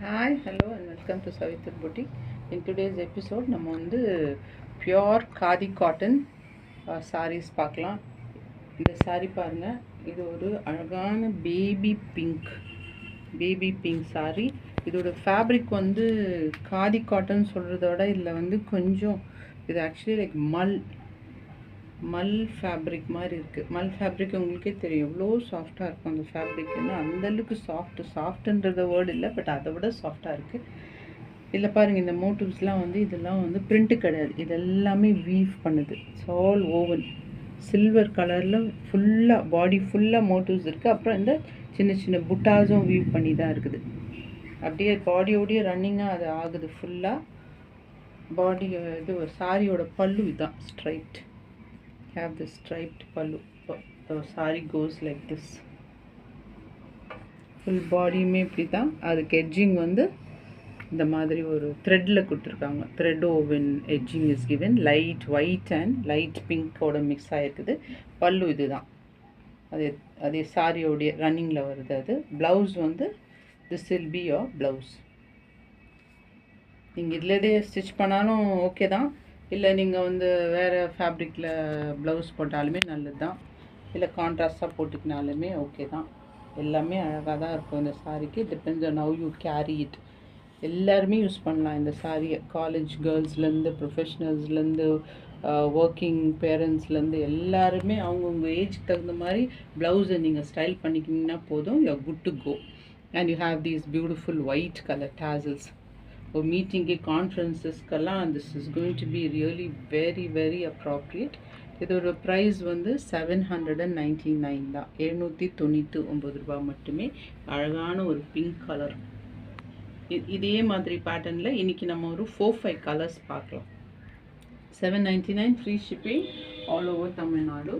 Hi, hello and welcome to Savithur Boutique. In today's episode நம்ம வந்து pure khadi cotton sarees பார்க்கலாம். இந்த saree பாருங்க, இது ஒரு அழகான பேபி பிங்க் saree. இதோட fabric வந்து khadi cotton சொல்றதோட இதில் வந்து கொஞ்சம் இது actually like மல் ஃபேப்ரிக் மாதிரி இருக்குது. மல் ஃபேப்ரிக் உங்களுக்கே தெரியும் எவ்வளோ சாஃப்டாக இருக்கும் அந்த ஃபேப்ரிக்னா, அந்தளவுக்கு சாஃப்ட்டுன்றத வேர்டு இல்லை, பட் அதை விட சாஃப்டாக இருக்குது. இதில் பாருங்கள், இந்த மோட்டிவ்ஸ்லாம் வந்து இதெல்லாம் வந்து பிரிண்ட்டு கிடையாது, இது எல்லாமே வீவ் பண்ணுது. இட்ஸ் ஆல் ஓவன் சில்வர் கலரில் ஃபுல்லாக பாடி ஃபுல்லாக மோட்டிவ்ஸ் இருக்குது. அப்புறம் இந்த சின்ன சின்ன புட்டாஸும் வீவ் பண்ணி தான் இருக்குது. அப்படியே பாடியோடைய ரன்னிங்காக அது ஆகுது ஃபுல்லாக. பாடி இது சாரியோட பல்லு இதுதான் straight. Have the striped pallu. The saree goes like this. Full body में இப்படி தான். அதுக்கு எட்ஜிங் வந்து இந்த மாதிரி ஒரு த்ரெட்டில் கொடுத்துருக்காங்க. Thread woven edging is given. Light white and light பிங்கோட மிக்ஸ் ஆகிருக்குது. பல்லு இது தான். அதே சாரியோடைய ரன்னிங்கில் வருது. அது ப்ளவுஸ் வந்து this will be your blouse. நீங்கள் இதில் ஸ்டிச் பண்ணாலும் ஓகே தான், இல்லை நீங்கள் வந்து வேறு ஃபேப்ரிக்கில் ப்ளவுஸ் போட்டாலுமே நல்லது தான், இல்லை கான்ட்ராஸ்டாக போட்டுக்கினாலுமே ஓகே தான். எல்லாமே அழகாக தான் இருக்கும் இந்த சாரீக்கு. Depends on how you carry it. எல்லாருமே யூஸ் பண்ணலாம் இந்த சாரியை. காலேஜ் கேர்ள்ஸ்லேருந்து ப்ரொஃபஷ்னல்ஸ்லேருந்து ஒர்க்கிங் பேரண்ட்ஸ்லேருந்து எல்லாருமே அவங்கவுங்க ஏஜ்க்கு தகுந்த மாதிரி ப்ளவுஸை நீங்கள் ஸ்டைல் பண்ணிக்கிங்கன்னா போதும். You are good to go. And you have these beautiful white colour tassels. ஒரு மீட்டிங்கு கான்ஃபரன்ஸஸ்க்கெல்லாம் this is going to be really very appropriate. இதோட ப்ரைஸ் வந்து 799 தான், 799 ரூபா மட்டுமே. அழகான ஒரு பிங்க் கலர். இதே மாதிரி பேட்டர்னில் இன்றைக்கி நம்ம ஒரு 4-5 கலர்ஸ் பார்க்கலாம். 799 free shipping all over Tamil Nadu.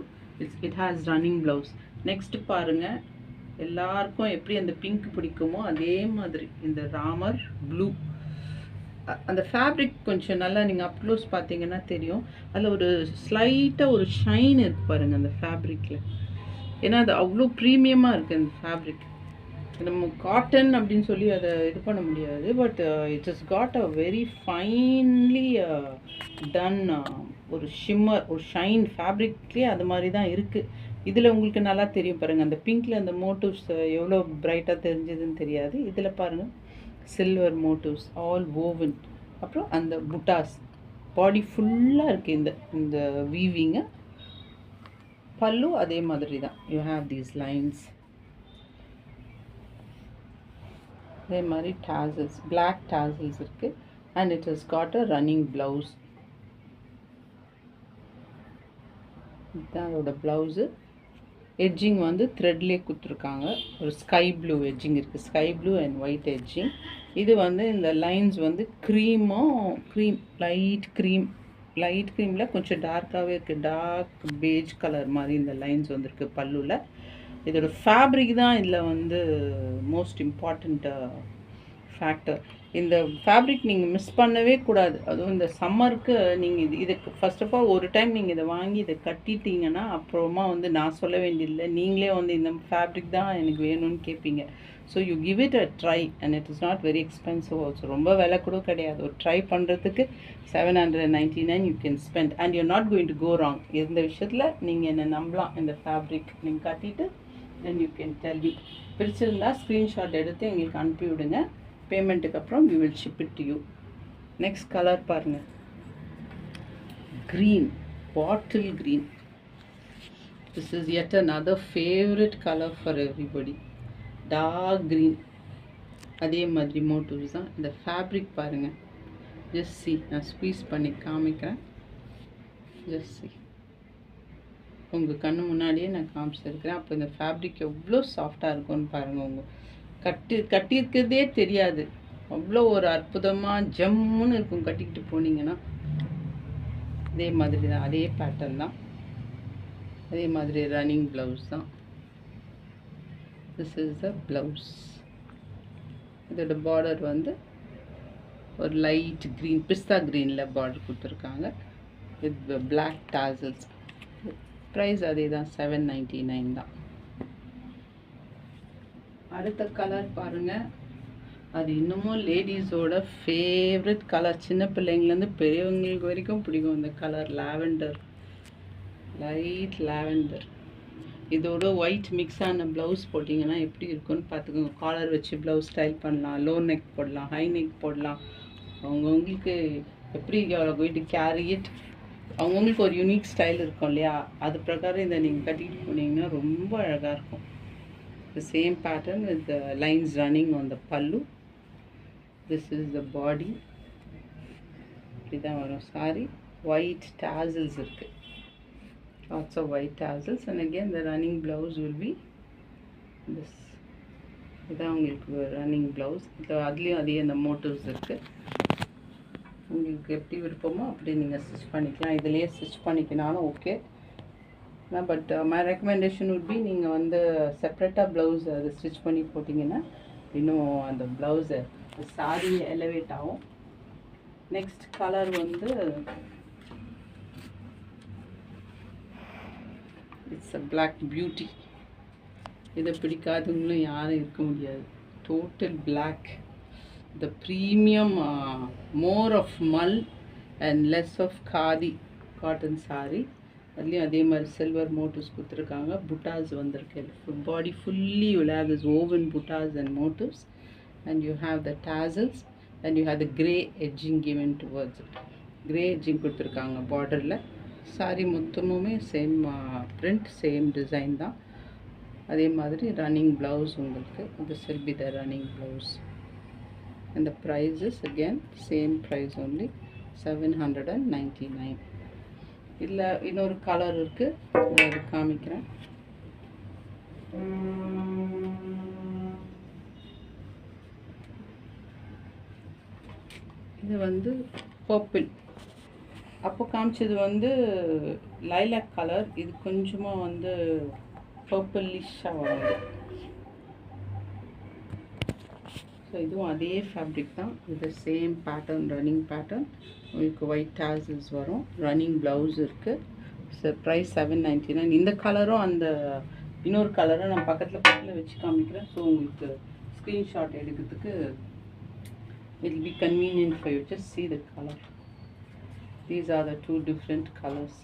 It has running blouse. Next பாருங்கள், எல்லாருக்கும் எப்படி அந்த பிங்க் பிடிக்குமோ அதே மாதிரி இந்த ராமர் ப்ளூ. அந்த ஃபேப்ரிக் கொஞ்சம் நல்லா நீங்கள் அப்க்ளோஸ் பார்த்தீங்கன்னா தெரியும். அதில் ஒரு ஸ்லைட்டாக ஒரு ஷைன் இருக்கு பாருங்கள் அந்த ஃபேப்ரிக்கில். ஏன்னா அது அவ்வளோ ப்ரீமியமாக இருக்குது அந்த ஃபேப்ரிக். நம்ம காட்டன் அப்படின்னு சொல்லி அதை இது பண்ண முடியாது, but it's is got a very finely done ஒரு ஷிம்மர், ஒரு ஷைன் ஃபேப்ரிக்லேயே அது மாதிரி தான் இருக்குது. இதில் உங்களுக்கு நல்லா தெரியும் பாருங்கள், அந்த பிங்க்கில் அந்த மோட்டிவ்ஸ் எவ்வளோ பிரைட்டாக தெரிஞ்சதுன்னு தெரியாது. இதில் பாருங்கள், சில்வர் மோட்டிவ்ஸ் ஆல் ஓவன். அப்புறம் அந்த புட்டாஸ் பாடி ஃபுல்லாக இருக்குது இந்த வீவிங்கு. பல்லு அதே மாதிரி தான். You have these lines. அதே மாதிரி டாசல்ஸ், பிளாக் டாசல்ஸ் இருக்குது. And it has got a running blouse. இதுதான் அதோட ப்ளவுஸு. எட்ஜிங் வந்து த்ரெட்லேயே கொடுத்துருக்காங்க. ஒரு ஸ்கை ப்ளூ எட்ஜிங் இருக்குது, sky blue and white edging. இது வந்து இந்த லைன்ஸ் வந்து லைட் க்ரீமில் கொஞ்சம் டார்க்காகவே இருக்குது. டார்க் பேஜ் கலர் மாதிரி இந்த லைன்ஸ் வந்துருக்கு பல்லுவில். இதோட ஃபேப்ரிக் தான் இதில் வந்து மோஸ்ட் இம்பார்ட்டண்ட் ஃபேக்டர். இந்த ஃபேப்ரிக் நீங்கள் மிஸ் பண்ணவே கூடாது. அதுவும் இந்த சம்மருக்கு நீங்கள் இதுக்கு ஃபர்ஸ்ட் ஆஃப் ஆல் ஒரு டைம் நீங்கள் இதை வாங்கி இதை கட்டிட்டீங்கன்னா அப்புறமா வந்து நான் சொல்ல வேண்டியதில்லை, நீங்களே வந்து இந்த ஃபேப்ரிக் தான் எனக்கு வேணும்னு கேட்பீங்க. So you give it a try and it is not very expensive also. ரொம்ப விலை கூட கிடையாது. ஒரு ட்ரை பண்ணுறதுக்கு 799 you can spend and you not going to go wrong. இந்த விஷயத்தில் நீங்கள் என்னை நம்பலாம். இந்த ஃபேப்ரிக் நீங்கள் கட்டிட்டு then you can tell me. பிடிச்சிருந்தா ஸ்க்ரீன்ஷாட் எடுத்து எங்களுக்கு அனுப்பி விடுங்க. பேமெண்ட்டுக்கு அப்புறம் we will ship it to you. Next colour பாருங்கள், green, bottle green. This is yet another favorite color for everybody. Dark green. அதே மாதிரி மோட்டிவ்ஸ் தான். இந்த ஃபேப்ரிக் பாருங்கள், ஜஸ்ட் சி. நான் ஸ்குவீஸ் பண்ணி காமிக்கிறேன், ஜஸ்ட் சி. உங்கள் கண்ணு முன்னாடியே நான் காமிச்சிருக்கிறேன். அப்போ இந்த ஃபேப்ரிக் எவ்வளோ சாஃப்டாக இருக்கும்னு பாருங்கள். உங்கள் கட்டியிருக்கிறதே தெரியாது, அவ்வளோ ஒரு அற்புதமாக ஜம்முன்னு இருக்கும் கட்டிக்கிட்டு போனீங்கன்னா. அதே மாதிரி தான், அதே பேட்டர்ன் தான், அதே மாதிரி ரன்னிங் ப்ளவுஸ் தான். This is the blouse. இதோட பார்டர் வந்து ஒரு லைட் க்ரீன், பிஸ்தா க்ரீனில் பார்டர் கொடுத்துருக்காங்க வித் பிளாக் டாசல்ஸ். ப்ரைஸ் அதே தான், 799 தான். அடுத்த கலர் பாருங்கள், அது இன்னமும் லேடிஸோட ஃபேவரட் கலர். சின்ன பிள்ளைங்கலேருந்து பெரியவங்களுக்கு வரைக்கும் பிடிக்கும் இந்த கலர். Lavender, light lavender. இதோட ஒயிட் மிக்ஸ் ஆன ப்ளவுஸ் போட்டிங்கன்னா எப்படி இருக்குன்னு பார்த்துக்கோங்க. காலர் வச்சு ப்ளவுஸ் ஸ்டைல் பண்ணலாம், லோ நெக் போடலாம், ஹை நெக் போடலாம். அவங்கவுங்களுக்கு எப்படி கோயிட்டு கேரி இட். அவங்கவுங்களுக்கு ஒரு யூனிக் ஸ்டைல் இருக்கும் இல்லையா, அது பிரகாரம் இதை நீங்கள் கட்டிட்டு போனீங்கன்னா ரொம்ப அழகாக இருக்கும். The same pattern with the lines running on the pallu. This is the body. இதான் வரும் saree. White tassels இருக்கு, lots of white tassels, and again the running blouse will be this. இதான் உங்களுக்கு ரன்னிங் ப்ளவுஸ். அதுலேயும் அதே அந்த motives இருக்குது. உங்களுக்கு எப்படி விருப்பமோ அப்படி நீங்கள் ஸ்டிச் பண்ணிக்கலாம். இதிலேயே ஸ்டிச் பண்ணிக்கினாலும் okay. But my recommendation would be நீங்கள் வந்து செப்ரேட்டாக ப்ளவுஸ் அதை ஸ்டிச் பண்ணி போட்டிங்கன்னா இன்னும் அந்த ப்ளவுஸை சாரி எலவேட் ஆகும். நெக்ஸ்ட் கலர் வந்து இட்ஸ் அ பிளாக் பியூட்டி. இதை பிடிக்காதவங்களும் யாரும் இருக்க முடியாது. Total black, the premium, more of mul and less of khadi cotton sari. அதுலேயும் அதே மாதிரி சில்வர் மோட்டிவ்ஸ் கொடுத்துருக்காங்க. புட்டாஸ் வந்திருக்கு. Body fully you have this woven buttas and motifs, and you have the tassels, and you have the grey edging given towards it. Grey edging கொடுத்துருக்காங்க பார்டரில். சாரி மொத்தமுமே same print, same design தான். அதே மாதிரி ரன்னிங் ப்ளவுஸ் உங்களுக்கு. this will be the running blouse, and the price is again same price only 799. இதில் இன்னொரு colour இருக்குது, அது காமிக்கிறேன். இது வந்து பர்பிள். அப்போ காமிச்சது வந்து லைலாக் கலர். இது கொஞ்சமாக வந்து பர்பிளிஷாக வருது. ஸோ இதுவும் அதே ஃபேப்ரிக் தான். இது சேம் பேட்டர்ன், ரன்னிங் பேட்டர்ன். உங்களுக்கு ஒயிட் டாசல்ஸ் வரும். ரன்னிங் ப்ளவுஸ் இருக்குது. So price 799. இந்த கலரும் அந்த இன்னொரு கலரும் நான் பக்கத்தில் வச்சு காமிக்கிறேன். ஸோ உங்களுக்கு ஸ்க்ரீன்ஷாட் எடுக்கிறதுக்கு it will be convenient for you. Just see the color. These are the two different colors.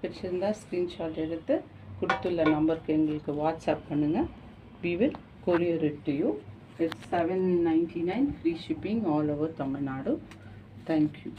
பிடிச்சிருந்தா ஸ்க்ரீன்ஷாட் எடுத்து கொடுத்துள்ள நம்பருக்கு எங்களுக்கு வாட்ஸ்அப் பண்ணுங்கள். we will courier it to you. It's 799, free shipping all over Tamil Nadu. Thank you.